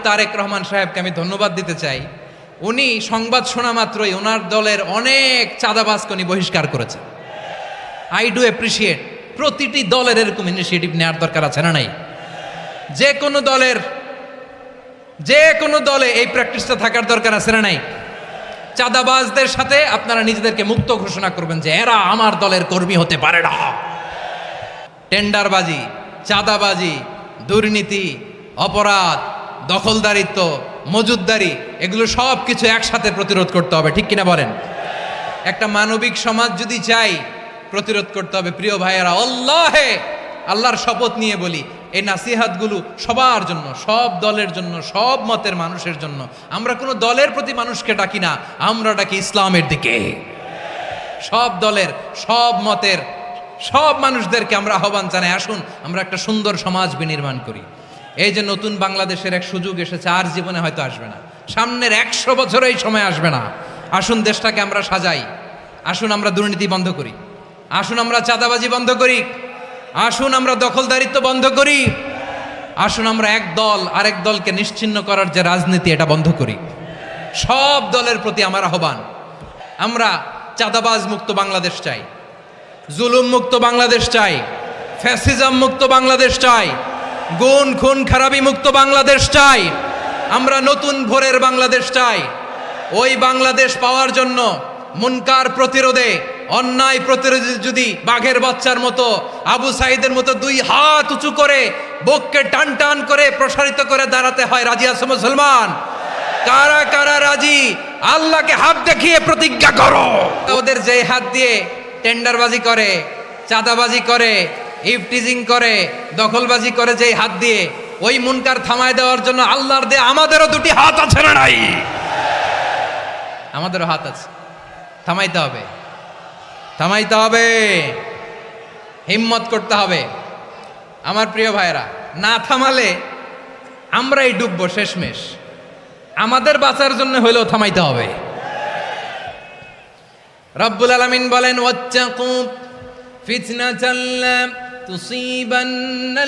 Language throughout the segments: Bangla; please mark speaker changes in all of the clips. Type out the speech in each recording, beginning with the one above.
Speaker 1: তারেক রহমান সাহেবকে আমি ধন্যবাদ দিতে চাই। উনি সংবাদ শোনা মাত্রই ওনার দলের অনেক চাঁদাবাজকে উনি বহিষ্কার করেছেন। I do appreciate. প্রতিটি দলের এরকম ইনিশিয়েটিভ নেওয়ার দরকার আছে না নাই? যে কোনো দলে এই প্র্যাকটিসটা থাকার দরকার আছে না নাই? চাঁদাবাজদের সাথে আপনারা নিজেদেরকে মুক্ত ঘোষণা করবেন যে এরা আমার দলের কর্মী হতে পারে না। টেন্ডারবাজি, চাঁদাবাজি, দুর্নীতি, অপরাধ, দখলদারিত্ব, মজুদদারি, এগুলো সব কিছু একসাথে প্রতিরোধ করতে হবে, ঠিক কিনা বলেন? একটা মানবিক সমাজ যদি চাই, প্রতিরোধ করতে হবে। প্রিয় ভাইয়েরা, আল্লাহর শপথ নিয়ে বলি, এই নাসিহাতগুলো সবার জন্য, সব দলের জন্য, সব মতের মানুষের জন্য। আমরা কোনো দলের প্রতি মানুষকে ডাকি না, আমরা ডাকি ইসলামের দিকে। সব দলের, সব মতের, সব মানুষদেরকে আমরা আহ্বান জানাই, আসুন আমরা একটা সুন্দর সমাজ বিনির্মাণ করি। এই যে নতুন বাংলাদেশের এক সুযোগ এসেছে, আর জীবনে হয়তো আসবে না, সামনের 100 বছর এই সময় আসবে না। আসুন দেশটাকে আমরা সাজাই, আসুন আমরা দুর্নীতি বন্ধ করি, আসুন আমরা চাঁদাবাজি বন্ধ করি, আসুন আমরা দখলদারিত্ব বন্ধ করি, আসুন আমরা এক দল আরেক দলকে নিশ্চিহ্ন করার যে রাজনীতি, এটা বন্ধ করি। সব দলের প্রতি আমার আহ্বান, আমরা চাঁদাবাজ মুক্ত বাংলাদেশ চাই, জুলুম মুক্ত বাংলাদেশ চাই, ফ্যাসিজম মুক্ত বাংলাদেশ চাই, গুণ খুন খারাপি মুক্ত বাংলাদেশ চাই। আমরা নতুন ভোরের বাংলাদেশ চাই। ওই বাংলাদেশ পাওয়ার জন্য মুনকার প্রতিরোধে, অন্যায় প্রতিরোধে যদি বাঘের বাচ্চার মতো, আবু সাইদের মতো 2 হাত উঁচু করে, বুককে টান টান করে প্রসারিত করে দাঁড়াতে হয়, রাজি আছো মুসলমান? কারা কারা রাজি? আল্লাহকে হাত দেখিয়ে প্রতিজ্ঞা করো। ওদের যে হাত দিয়ে টেন্ডারবাজি করে, চাঁদাবাজি করে, ইফটিজিং করে, দখলবাজি করে, যেই হাত দিয়ে, ওই মুনকার থামায় দেওয়ার জন্য আল্লাহর দে আমাদেরও 2টি হাত আছে না নাই? আমাদেরও হাত আছে, থামাইতে হবে, থামাইতে হবে, হিম্মত করতে হবে। আমার প্রিয় ভাইরা, না থামালে আমরাই ডুববো শেষমেশ। আমাদের বাঁচার জন্য হইলেও থামাইতে হবে। রব্বুল আলামিন বলেন, ওয়াত্তাকু ফিতনাতাল লা তুসিবান্নাল্লাযীনা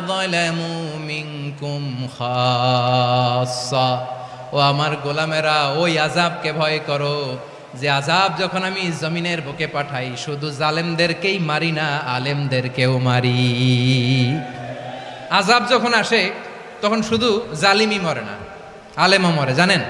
Speaker 1: যালামু মিনকুম খাসসা। ও আমার গোলামেরা, ওই আযাবকে ভয় করো যে আযাব যখন আমি জমিনের বুকে পাঠাই, শুধু জালেমদেরকেই মারি না, আলেমদেরকেও মারি। আযাব যখন আসে তখন শুধু জালিমই মরে না, আলেমও মরে, জানেন?